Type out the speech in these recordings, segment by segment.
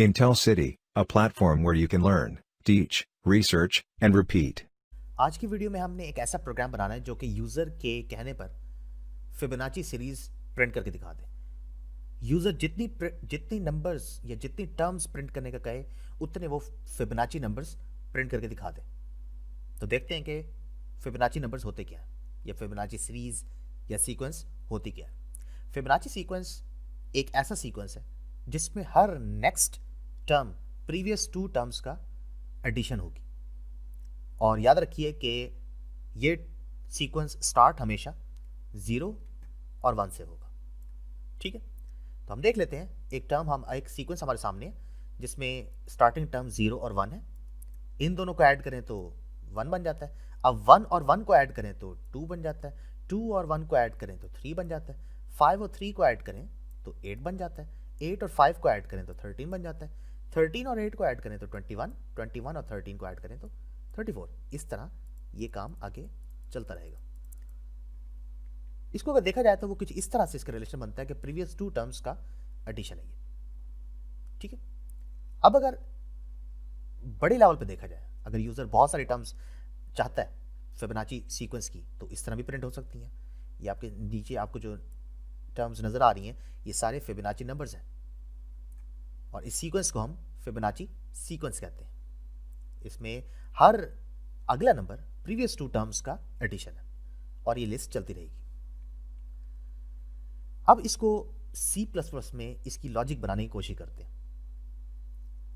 Intel City, a platform where you can learn, teach, research, and repeat. आज की video में हमने एक ऐसा प्रोग्राम बनाना है जो कि यूज़र के कहने पर फिबोनाची सीरीज प्रिंट करके दिखा दे। यूज़र जितनी नंबर्स या जितनी टर्म्स प्रिंट करने का कहे उतने वो फिबोनाची नंबर्स प्रिंट करके दिखा दे। तो देखते हैं कि फिबोनाची नंबर्स होते क्या हैं या फिबोनाची सीरीज या सीक्वेंस होती क्या है। फिबोनाची सीक्वेंस एक ऐसा सीक्वेंस है जिसमें हर next term previous two terms का एडिशन होगी। और याद रखिए कि ये सीक्वेंस स्टार्ट हमेशा 0 और 1 से होगा। ठीक है, तो हम देख लेते हैं एक सीक्वेंस हमारे सामने है जिसमें स्टार्टिंग टर्म 0 और 1 है। इन दोनों को ऐड करें तो 1 बन जाता है। अब 1 और 1 को ऐड करें तो 2 बन जाता है। 2 और 1 को ऐड करें तो 3 बन जाता है। 5 और 3 को ऐड करें तो 8 बन जाता है। 8 और 5 को ऐड करें तो 13 बन जाता है। 13 और 8 को ऐड करें तो 21, 21 और 13 को ऐड करें तो 34। इस तरह ये काम आगे चलता रहेगा। इसको अगर देखा जाए तो वो कुछ इस तरह से इसका रिलेशन बनता है कि प्रीवियस टू टर्म्स का एडिशन है ये। ठीक है, अब अगर बड़े लेवल पे देखा जाए, अगर यूजर बहुत सारी टर्म्स चाहता है फिबोनाची सीक्वेंस की, तो इस तरह भी प्रिंट हो सकती हैं। ये आपके नीचे आपको जो टर्म्स नजर आ रही हैं ये सारे फिबोनाची नंबर्स हैं और इस सीक्वेंस को हम फिबोनाची सीक्वेंस कहते हैं। इसमें हर अगला नंबर प्रीवियस टू टर्म्स का एडिशन है और ये लिस्ट चलती रहेगी। अब इसको C++ में इसकी लॉजिक बनाने की कोशिश करते हैं।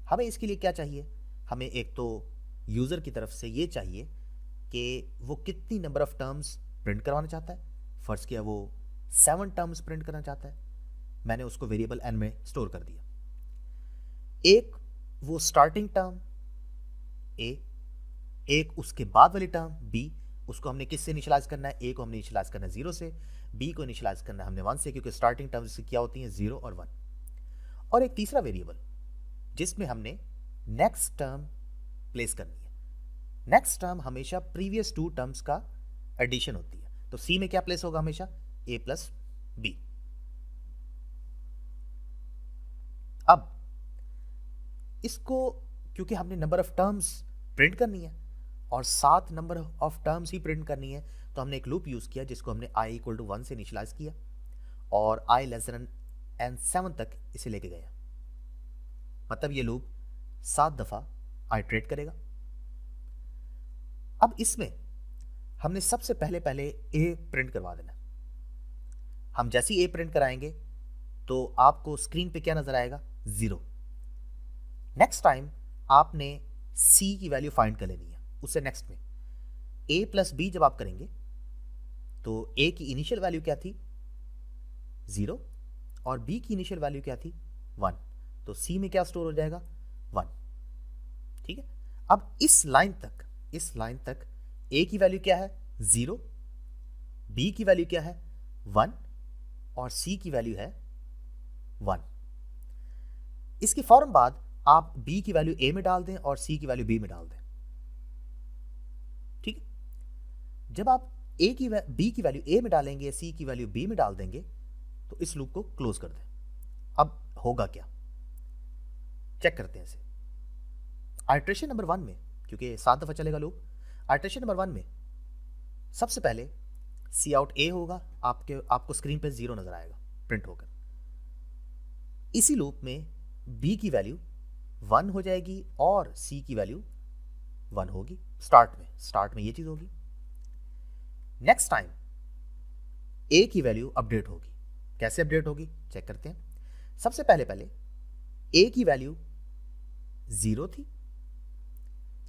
हमें इसके लिए क्या चाहिए? हमें एक तो यूजर की तरफ से ये चाहिए कि वो कितनी नंबर ऑफ टर्म्स प्रिंट करवाना चाहता है। फर्ज किया वो 7 टर्म्स प्रिंट करना चाहता है, मैंने उसको वेरिएबल n में स्टोर कर दिया। एक वो स्टार्टिंग टर्म a, एक उसके बाद वाली टर्म b, उसको हमने किससे इनिशियलाइज करना है? a को हमने इनिशियलाइज करना है 0 से, b को इनिशियलाइज करना है हमने 1 से, क्योंकि स्टार्टिंग टर्म्स क्या होती हैं? 0 और 1। और एक तीसरा वेरिएबल जिसमें हमने नेक्स्ट टर्म प्लेस करनी है। नेक्स्ट टर्म हमेशा प्रीवियस टू टर्म्स का एडिशन होती है, तो c में क्या प्लेस होगा? हमेशा a प्लस b। अब इसको क्योंकि हमने नंबर ऑफ टर्म्स प्रिंट करनी है और 7 number of terms he print करनी है, तो हमने एक लूप यूज किया जिसको हमने i इक्वल टू 1 से इनिशियलाइज किया और i लेस देन n7 तक इसे लेके गया। मतलब ये लूप 7 दफा आइट्रेट करेगा। अब इसमें हमने सबसे पहले a प्रिंट करवा देना। हम जैसे ही a प्रिंट कराएंगे तो आपको स्क्रीन पे क्या नजर आएगा? 0। नेक्स्ट टाइम आपने c की वैल्यू फाइंड कर लेनी है। उससे नेक्स्ट में a प्लस b जब आप करेंगे तो a की इनिशियल वैल्यू क्या थी? 0 और b की इनिशियल वैल्यू क्या थी? 1। तो c में क्या स्टोर हो जाएगा? 1। ठीक है, अब इस लाइन तक a की वैल्यू क्या है? 0, b की वैल्यू क्या है? 1 और c की वैल्यू है 1। इसके फौरन बाद आप b की वैल्यू a में डाल दें और c की वैल्यू b में डाल दें। ठीक है, जब आप b की वैल्यू a में डालेंगे, c की वैल्यू b में डाल देंगे, तो इस लूप को क्लोज कर दें। अब होगा क्या, चेक करते हैं इसे। आइट्रेशन नंबर 1 में, क्योंकि 7 दफा चलेगा लूप, आइट्रेशन नंबर 1 में सबसे पहले सी आउट a होगा, आपको स्क्रीन पे 0 नजर आएगा प्रिंट होकर। इसी लूप में b की वैल्यू 1 हो जाएगी और c की वैल्यू 1 होगी। स्टार्ट में ये चीज होगी। नेक्स्ट टाइम a की वैल्यू अपडेट होगी। कैसे अपडेट होगी चेक करते हैं। सबसे पहले a की वैल्यू 0 थी,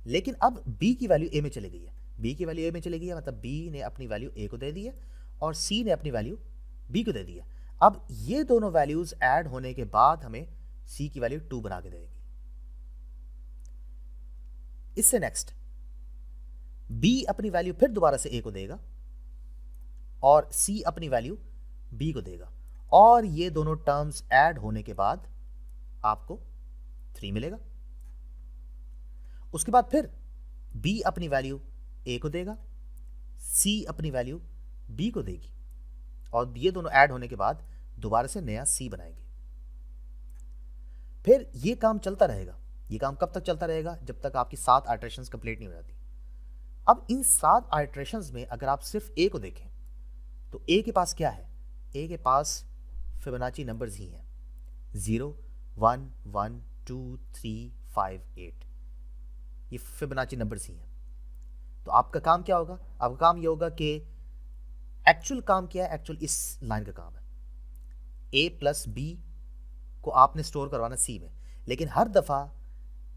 लेकिन अब b की वैल्यू a में चली गई है। b की वैल्यू a में चली गई है, मतलब b ने अपनी वैल्यू a को दे दी है और c ने अपनी वैल्यू b को दे दी है। अब ये दोनों वैल्यूज ऐड होने के बाद हमें c की वैल्यू 2 बना के देगी। इससे नेक्स्ट b अपनी वैल्यू फिर दोबारा से a को देगा और c अपनी वैल्यू b को देगा और ये दोनों टर्म्स ऐड होने के बाद आपको 3 मिलेगा। उसके बाद फिर b अपनी वैल्यू a को देगा, c अपनी वैल्यू b को देगी और ये दोनों ऐड होने के बाद दोबारा से नया c बनाएंगे। फिर ये काम चलता रहेगा। ये काम कब तक चलता रहेगा? जब तक आपकी 7 आइटरेशंस कंप्लीट नहीं हो जाती। अब इन 7 आइटरेशंस में अगर आप सिर्फ ए को देखें तो ए के पास क्या है? ए के पास फिबोनाची नंबर्स ही हैं, 0, 1, 1, 2, 3, 5, 8। ये फिबोनाची नंबर्स ही हैं। तो आपका काम क्या होगा? आपका काम ये होगा कि एक्चुअल काम क्या है? एक्चुअल इस लाइन का काम है, ए प्लस बी को आपने स्टोर करवाना सी में, लेकिन हर दफ़ा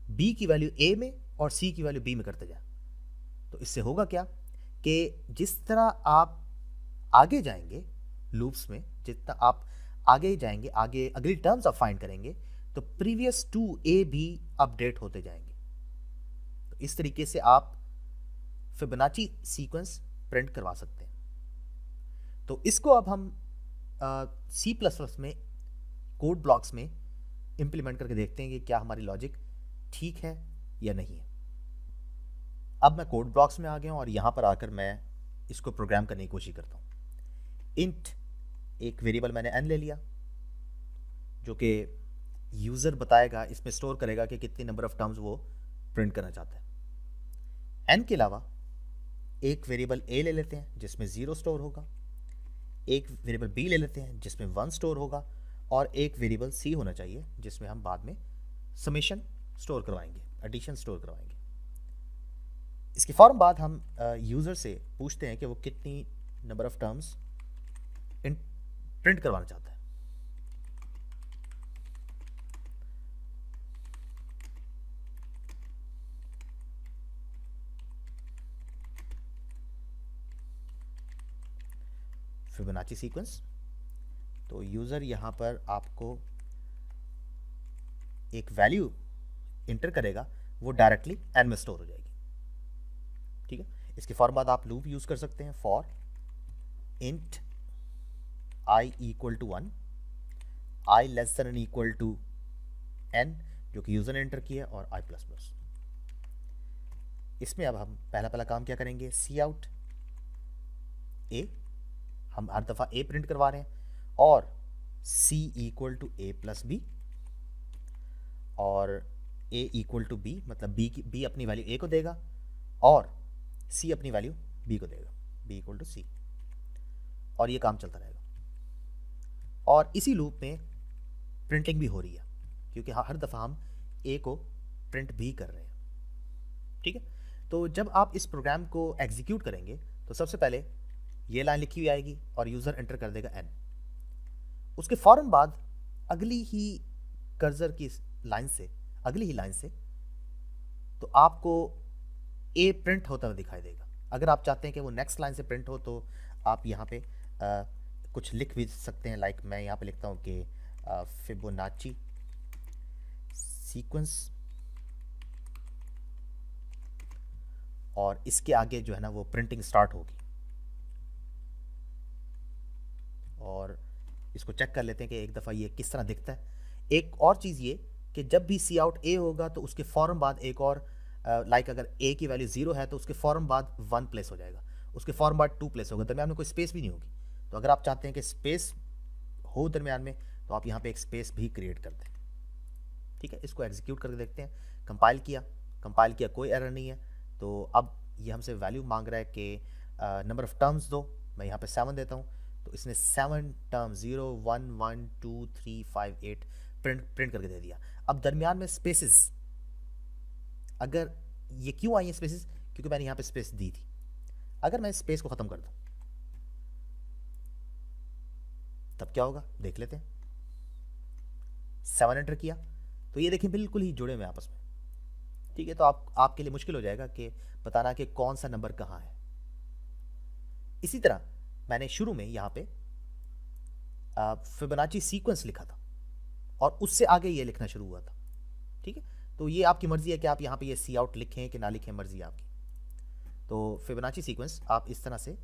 बी की वैल्यू ए में और सी की वैल्यू बी में करते जाए। तो इससे होगा क्या कि जिस तरह आप आगे जाएंगे लूप्स में, जितना आप आगे जाएंगे, आगे अगली टर्म्स आप फाइंड करेंगे, तो प्रीवियस टू ए भी अपडेट होते जाएंगे। तो इस तरीके से आप फिबोनाची सीक्वेंस प्रिंट करवा सकते हैं। तो इसको अब हम C++ में कोड ब्लॉक्स में इंप्लीमेंट करके देखते हैं कि क्या हमारी लॉजिक ठीक है या नहीं है। अब मैं कोड ब्लॉक्स में आ गया हूं और यहां पर आकर मैं इसको प्रोग्राम करने की कोशिश करता हूं। इंट एक वेरिएबल मैंने n ले लिया, जो कि यूज़र बताएगा, इसमें स्टोर करेगा कि कितनी नंबर ऑफ टर्म्स वो प्रिंट करना चाहता है। n के अलावा एक वेरिएबल a ले लेते हैं जिसमें 0 स्टोर होगा, एक वेरिएबल b ले लेते हैं जिसमें 1 स्टोर होगा, और एक वेरिएबल c होना चाहिए जिसमें हम बाद में समेशन स्टोर करवाएंगे, एडिशन स्टोर करवाएंगे। इसके फौरन बाद हम यूज़र से पूछते हैं कि वो कितनी नंबर ऑफ टर्म्स प्रिंट करवाना चाहता है। फिबोनाची सीक्वेंस, तो यूज़र यहाँ पर आपको एक वैल्यू इंटर करेगा, वो डायरेक्टली n में स्टोर हो जाएगी। ठीक है, इसके फॉर बाद आप लूप यूज़ कर सकते हैं, for int i equal to 1, i less than equal to n, जो कि यूज़र ने एंटर किया, और i प्लस प्लस। इसमें अब हम पहला काम क्या करेंगे? सी आउट a, हम हर दफ़ा a प्रिंट करवा रहे हैं, और c equal to a plus B, और a इक्वल टू b, मतलब b अपनी वैल्यू a को देगा और c अपनी वैल्यू b को देगा, b इक्वल टू c, और ये काम चलता रहेगा। और इसी लूप में प्रिंटिंग भी हो रही है, क्योंकि हर दफ़ा हम a को प्रिंट भी कर रहे हैं। ठीक है, तो जब आप इस प्रोग्राम को एग्जीक्यूट करेंगे तो सबसे पहले ये लाइन लिखी हुई आएगी और यूज़र एंटर कर देगा n। उसके फ़ौरन बाद अगली ही कर्सर की लाइन से, अगली ही लाइन से, तो आपको a प्रिंट होता हुआ दिखाई देगा। अगर आप चाहते हैं कि वो नेक्स्ट लाइन से प्रिंट हो तो आप यहाँ पे कुछ लिख भी सकते हैं, लाइक मैं यहाँ पे लिखता हूँ कि फिबोनाची सीक्वेंस, और इसके आगे जो है ना वो प्रिंटिंग स्टार्ट होगी। और इसको चेक कर लेते हैं कि एक दफ़ा ये किस तरह दिखता है। एक और चीज़ ये कि जब भी सी आउट ए होगा तो उसके फ़ौरन बाद एक और लाइक अगर ए की वैल्यू 0 है तो उसके फ़ौरन बाद 1 प्लेस हो जाएगा, उसके फ़ौरन बाद 2 प्लेस होगा, दरमियान में कोई स्पेस भी नहीं होगी। तो अगर आप चाहते हैं कि स्पेस हो दरमियान में, तो आप यहाँ पे एक स्पेस भी क्रिएट कर दें। ठीक है, इसको एग्जीक्यूट करके देखते हैं। कंपाइल किया, कोई एरर नहीं है। तो अब ये हमसे वैल्यू मांग रहा है कि नंबर ऑफ़ टर्म्स दो, मैं यहाँ पे 7 देता हूँ। तो इसने 7 टर्म 0, 1, 1, 2, 3, 5, 8 प्रिंट करके दे दिया। अब दरमियान में स्पेसेस, अगर ये क्यों आई है स्पेसेस? क्योंकि मैंने यहाँ पे स्पेस दी थी। अगर मैं स्पेस को ख़त्म कर दूँ तब क्या होगा, देख लेते हैं। 7 एंटर किया तो ये देखिए बिल्कुल ही जुड़े हुए आपस में। ठीक है, तो आपके लिए मुश्किल हो जाएगा कि बताना कि कौन सा नंबर कहाँ है। इसी तरह मैंने शुरू में यहाँ पे फिबोनाची सीक्वेंस लिखा था और उससे आगे ये लिखना शुरू हुआ था। ठीक है, तो ये आपकी मर्ज़ी है कि आप यहाँ पे ये सी आउट लिखें कि ना लिखें, मर्ज़ी आपकी। तो फिबोनाची सीक्वेंस आप इस तरह से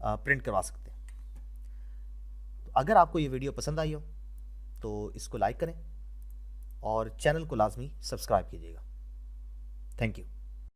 प्रिंट करवा सकते हैं। तो अगर आपको ये वीडियो पसंद आई हो तो इसको लाइक करें और चैनल को लाजमी सब्सक्राइब कीजिएगा। Thank you.